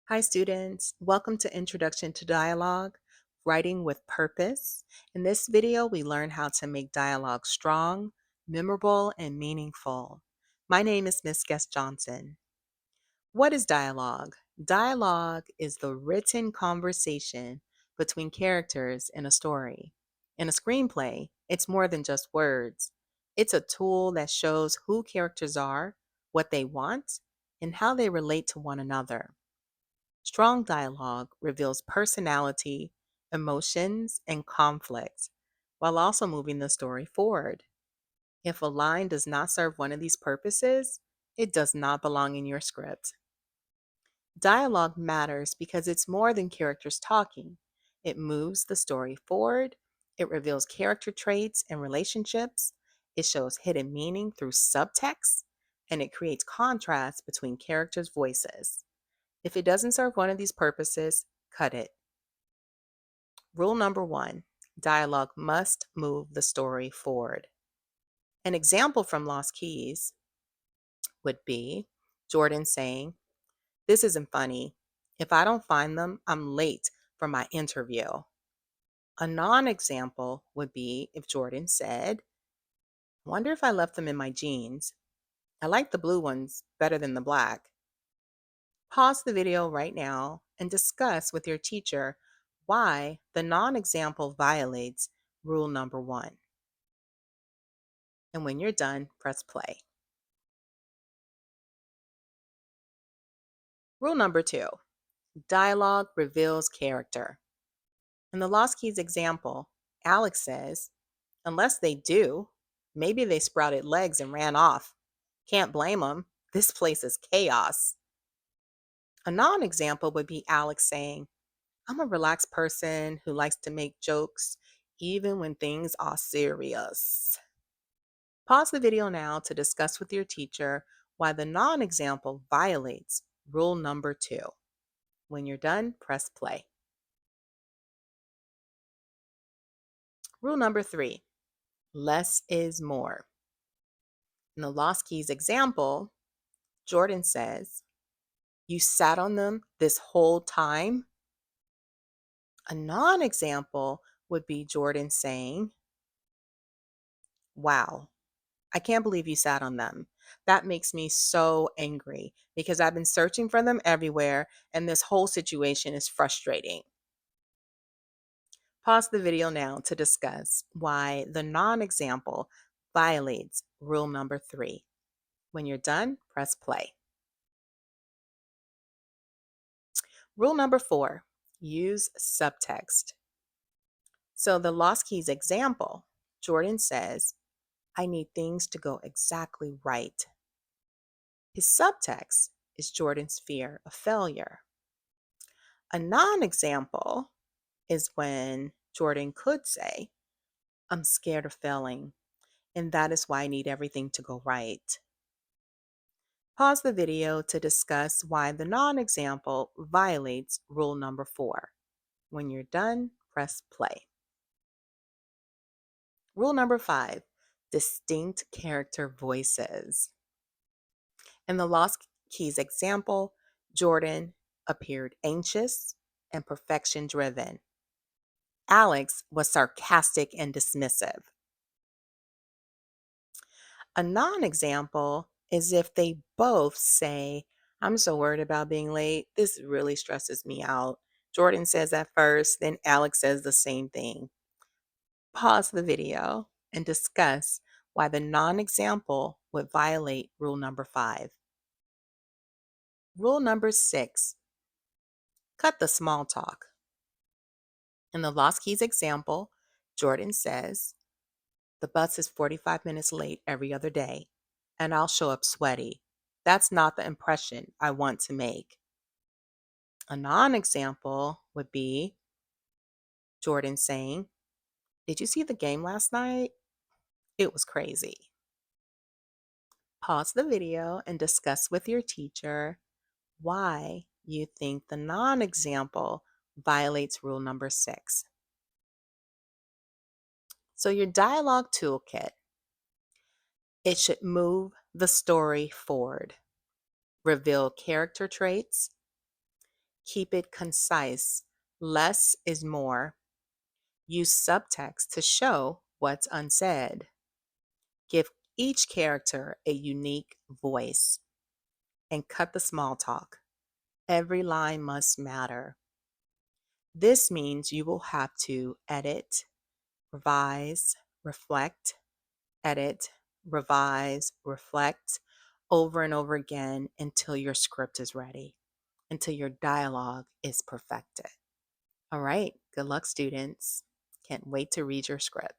Hi, students. Welcome to Introduction to Dialogue, Writing with Purpose. In this video, we learn how to make dialogue strong, memorable, and meaningful. My name is Miss Guest Johnson. What is dialogue? Dialogue is the written conversation between characters in a story. In a screenplay, it's more than just words. It's a tool that shows who characters are, what they want, and how they relate to one another. Strong dialogue reveals personality, emotions, and conflict, while also moving the story forward. If a line does not serve one of these purposes, it does not belong in your script. Dialogue matters because it's more than characters talking. It moves the story forward, it reveals character traits and relationships, it shows hidden meaning through subtext, and it creates contrast between characters' voices. If it doesn't serve one of these purposes, cut it. Rule number 1, dialogue must move the story forward. An example from Lost Keys would be Jordan saying, "This isn't funny. If I don't find them, I'm late for my interview." A non-example would be if Jordan said, "Wonder if I left them in my jeans. I like the blue ones better than the black." Pause the video right now and discuss with your teacher why the non-example violates rule number 1. And when you're done, press play. Rule number 2, dialogue reveals character. In the Lost Keys example, Alex says, "Unless they do, maybe they sprouted legs and ran off. Can't blame them. This place is chaos." A non-example would be Alex saying, "I'm a relaxed person who likes to make jokes even when things are serious." Pause the video now to discuss with your teacher why the non-example violates rule number 2. When you're done, press play. Rule number 3, less is more. In the Lost Keys example, Jordan says, "You sat on them this whole time?" A non-example would be Jordan saying, "Wow, I can't believe you sat on them. That makes me so angry because I've been searching for them everywhere and this whole situation is frustrating." Pause the video now to discuss why the non-example violates rule number 3. When you're done, press play. Rule number 4, use subtext. So the Lost Keys example, Jordan says, "I need things to go exactly right." His subtext is Jordan's fear of failure. A non-example is when Jordan could say, "I'm scared of failing, and that is why I need everything to go right." Pause the video to discuss why the non-example violates rule number 4. When you're done, press play. Rule number 5, distinct character voices. In the Lost Keys example, Jordan appeared anxious and perfection driven. Alex was sarcastic and dismissive. A non example is if they both say, "I'm so worried about being late. This really stresses me out." Jordan says that first, then Alex says the same thing. Pause the video and discuss why the non example would violate rule number 5. Rule number 6, cut the small talk. In the Lost Keys example, Jordan says, "The bus is 45 minutes late every other day, and I'll show up sweaty. That's not the impression I want to make." A non example would be Jordan saying, "Did you see the game last night? It was crazy." Pause the video and discuss with your teacher why you think the non example violates rule number 6. So, your dialogue toolkit, it should move the story forward, reveal character traits, Keep it concise. Less is more. Use subtext to show what's unsaid. Give each character a unique voice. And cut the small talk. Every line must matter. This means you will have to edit, revise, reflect, edit, revise, reflect over and over again until your script is ready, until your dialogue is perfected. All right, good luck, students. Can't wait to read your scripts.